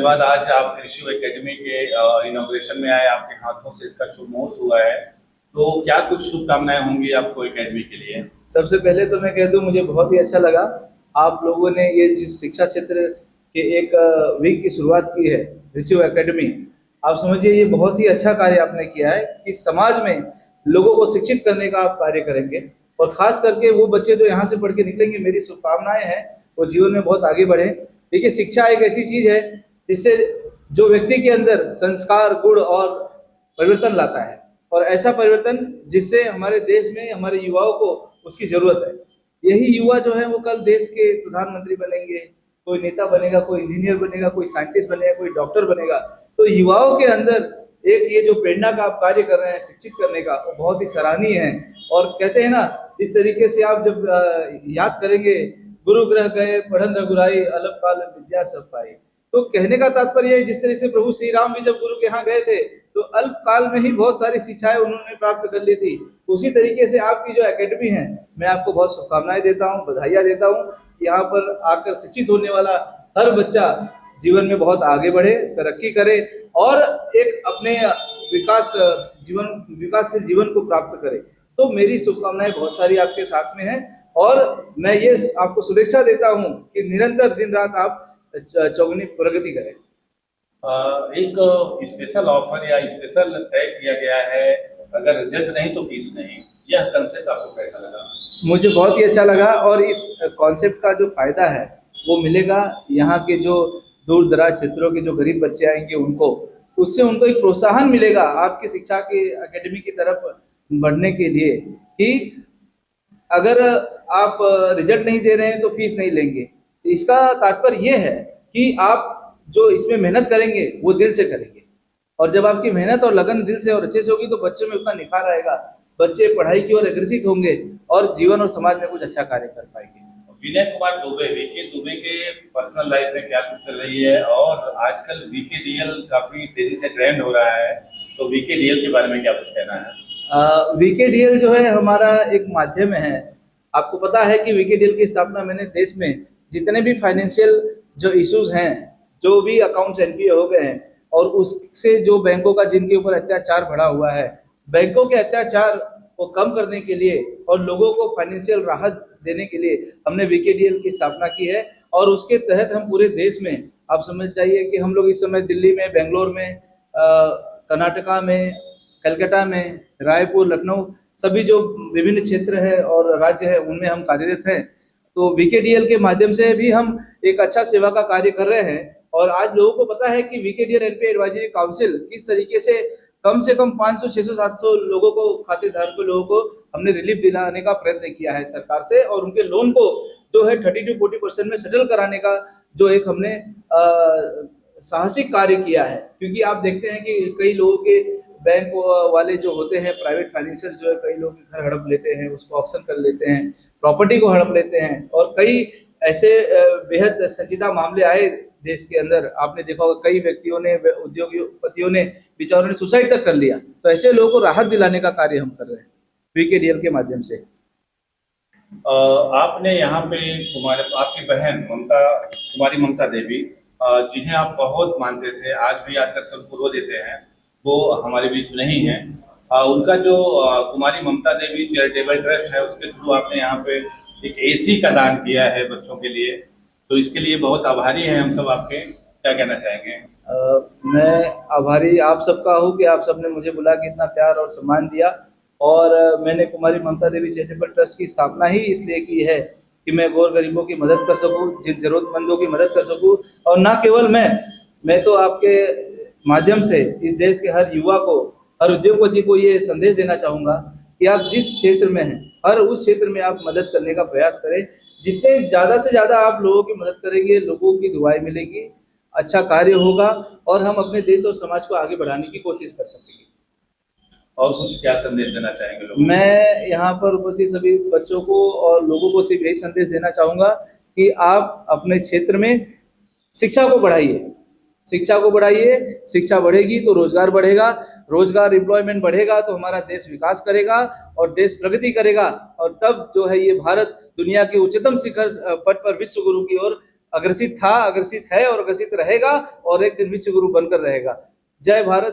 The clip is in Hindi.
धन्यवाद। आज आप कृषि एकेडमी के इनॉग्रेशन में आए, आपके हाथों से इसका शुभ मुहूर्त हुआ है, तो क्या कुछ शुभकामनाएं होंगी आपको एकेडमी के लिए? सबसे पहले तो मैं कह दूं, मुझे बहुत ही अच्छा लगा आप लोगों ने ये जिस शिक्षा क्षेत्र के एक विंग की शुरुआत की है, ऋषि एकेडमी। आप समझिए ये बहुत ही अच्छा कार्य आपने किया है कि समाज में लोगों को शिक्षित करने का आप कार्य करेंगे, और खास करके वो बच्चे जो यहाँ से पढ़ के निकलेंगे, मेरी शुभकामनाएं हैं वो जीवन में बहुत आगे बढ़े। देखिए, शिक्षा एक ऐसी चीज है जिससे जो व्यक्ति के अंदर संस्कार, गुण और परिवर्तन लाता है, और ऐसा परिवर्तन जिससे हमारे देश में हमारे युवाओं को उसकी जरूरत है। यही युवा जो है वो कल देश के प्रधानमंत्री बनेंगे, कोई नेता बनेगा, कोई इंजीनियर बनेगा, कोई साइंटिस्ट बनेगा, कोई डॉक्टर बनेगा। तो युवाओं के अंदर एक ये जो प्रेरणा का आप कार्य कर रहे हैं शिक्षित करने का, वो बहुत ही सराहनीय है। और कहते हैं ना, इस तरीके से आप जब याद करेंगे, गुरु ग्रह गए पढ़न रघुराई, अलग काल विद्या सब पाई। तो कहने का तात्पर्य है, जिस तरह से प्रभु श्री राम भी जब गुरु के यहाँ गए थे तो अल्प काल में ही बहुत सारी शिक्षाएं उन्होंने प्राप्त कर ली थी। उसी तरीके से आपकी जो एकेडमी है, मैं आपको बहुत शुभकामनाएं देता हूं, बधाइयां देता हूं। यहाँ पर आकर शिक्षित होने वाला हर बच्चा जीवन में बहुत आगे बढ़े, तरक्की करे और एक अपने विकासशील जीवन को प्राप्त करे। तो मेरी शुभकामनाएं बहुत सारी आपके साथ में है, और मैं ये आपको शुभेच्छा देता हूं कि निरंतर दिन रात आप चौगुनी प्रगति करें। एक स्पेशल ऑफर या स्पेशल तय किया गया है, अगर रिजल्ट नहीं तो फीस नहीं, यह कंसेप्ट आपको कैसा लगा? मुझे बहुत ही अच्छा लगा, और इस कॉन्सेप्ट का जो फायदा है वो मिलेगा यहाँ के जो दूर दराज क्षेत्रों के जो गरीब बच्चे आएंगे उनको, उससे उनको एक प्रोत्साहन मिलेगा आपकी शिक्षा की एकेडमी की तरफ बढ़ने के लिए, कि अगर आप रिजल्ट नहीं दे रहे हैं तो फीस नहीं लेंगे। इसका तात्पर्य ये है कि आप जो इसमें मेहनत करेंगे वो दिल से करेंगे, और जब आपकी मेहनत और लगन दिल से और अच्छे से होगी तो बच्चों में उतना निखार आएगा, बच्चे पढ़ाई की ओर अग्रसित होंगे और जीवन और समाज में कुछ अच्छा कार्य कर पाएंगे। विनय कुमार दुबे, वीके दुबे के पर्सनल लाइफ में क्या कुछ चल रही है, और आजकल वीकेडीएल काफी तेजी से ट्रेंड हो रहा है, तो वीकेडीएल के बारे में क्या कुछ कहना है? वीकेडीएल जो है हमारा एक माध्यम है। आपको पता है कि वीकेडीएल की स्थापना मैंने देश में जितने भी फाइनेंशियल जो इश्यूज हैं, जो भी अकाउंट्स एनपीए हो गए हैं, और उससे जो बैंकों का जिनके ऊपर अत्याचार बढ़ा हुआ है, बैंकों के अत्याचार को कम करने के लिए और लोगों को फाइनेंशियल राहत देने के लिए हमने वीकेडीएल की स्थापना की है। और उसके तहत हम पूरे देश में, आप समझ जाइए कि हम लोग इस समय दिल्ली में, बेंगलोर में, कर्नाटका में, कलकत्ता में, रायपुर, लखनऊ, सभी जो विभिन्न क्षेत्र है और राज्य है उनमें हम कार्यरत हैं। तो वीकेडीएल के माध्यम से भी हम एक अच्छा सेवा का कार्य कर रहे हैं। और आज लोगों को पता है कि वीकेडीएल एनपीए एडवाइजरी काउंसिल किस तरीके से कम 500, 600, 700 लोगों को, खातेदार लोगों को हमने रिलीफ दिलाने का प्रयत्न किया है सरकार से, और उनके लोन को जो है 30 to 40% में सेटल कराने का जो एक हमने साहसिक कार्य किया है। क्योंकि आप देखते हैं कि कई लोगों के बैंक वाले जो होते हैं, प्राइवेट फाइनेंसर्स जो है, कई लोग घर हड़प लेते हैं, उसको ऑक्शन कर लेते हैं, प्रॉपर्टी को हड़प लेते हैं, और कई ऐसे बेहद संजीदा मामले आए देश के अंदर। आपने देखा होगा कई व्यक्तियों ने, उद्योगपतियों ने, बेचारों ने सुसाइड तक कर लिया। तो ऐसे लोगों को राहत दिलाने का कार्य हम कर रहे हैं वीकेडीएल के माध्यम से। आपने यहाँ पे आपकी बहन कुमारी ममता देवी, जिन्हें आप बहुत मानते थे, आज भी याद करके उनको रो देते हैं, वो हमारे बीच नहीं है। उनका जो कुमारी ममता देवी चैरिटेबल ट्रस्ट है, उसके थ्रू आपने यहाँ पे एक एसी का दान किया है बच्चों के लिए, तो इसके लिए बहुत आभारी हैं हम सब आपके। क्या कहना चाहेंगे? मैं आभारी आप सबका हूँ कि आप सबने मुझे बुला के इतना प्यार और सम्मान दिया। और मैंने कुमारी ममता देवी चैरिटेबल ट्रस्ट की स्थापना ही इसलिए की है कि मैं गौर गरीबों की मदद कर सकूं, जिन जरूरतमंदों की मदद कर सकूं। और ना केवल मैं तो आपके माध्यम से इस देश के हर युवा को, हर उद्योगपति को ये संदेश देना चाहूँगा कि आप जिस क्षेत्र में हैं, हर उस क्षेत्र में आप मदद करने का प्रयास करें। जितने ज़्यादा से ज़्यादा आप लोगों की मदद करेंगे, लोगों की दुआएं मिलेगी, अच्छा कार्य होगा, और हम अपने देश और समाज को आगे बढ़ाने की कोशिश कर सकेंगे। और कुछ क्या संदेश देना चाहेंगे लोग? मैं यहाँ पर उपस्थित सभी बच्चों को और लोगों को सिर्फ यही संदेश देना चाहूँगा कि आप अपने क्षेत्र में शिक्षा को बढ़ाइए, शिक्षा को बढ़ाइए। शिक्षा बढ़ेगी तो रोजगार बढ़ेगा, रोजगार, एम्प्लॉयमेंट बढ़ेगा तो हमारा देश विकास करेगा और देश प्रगति करेगा, और तब जो है ये भारत दुनिया के उच्चतम शिखर पद पर विश्व गुरु की ओर अग्रसित था, अग्रसित है और अग्रसित रहेगा और एक दिन विश्व गुरु बनकर रहेगा। जय भारत।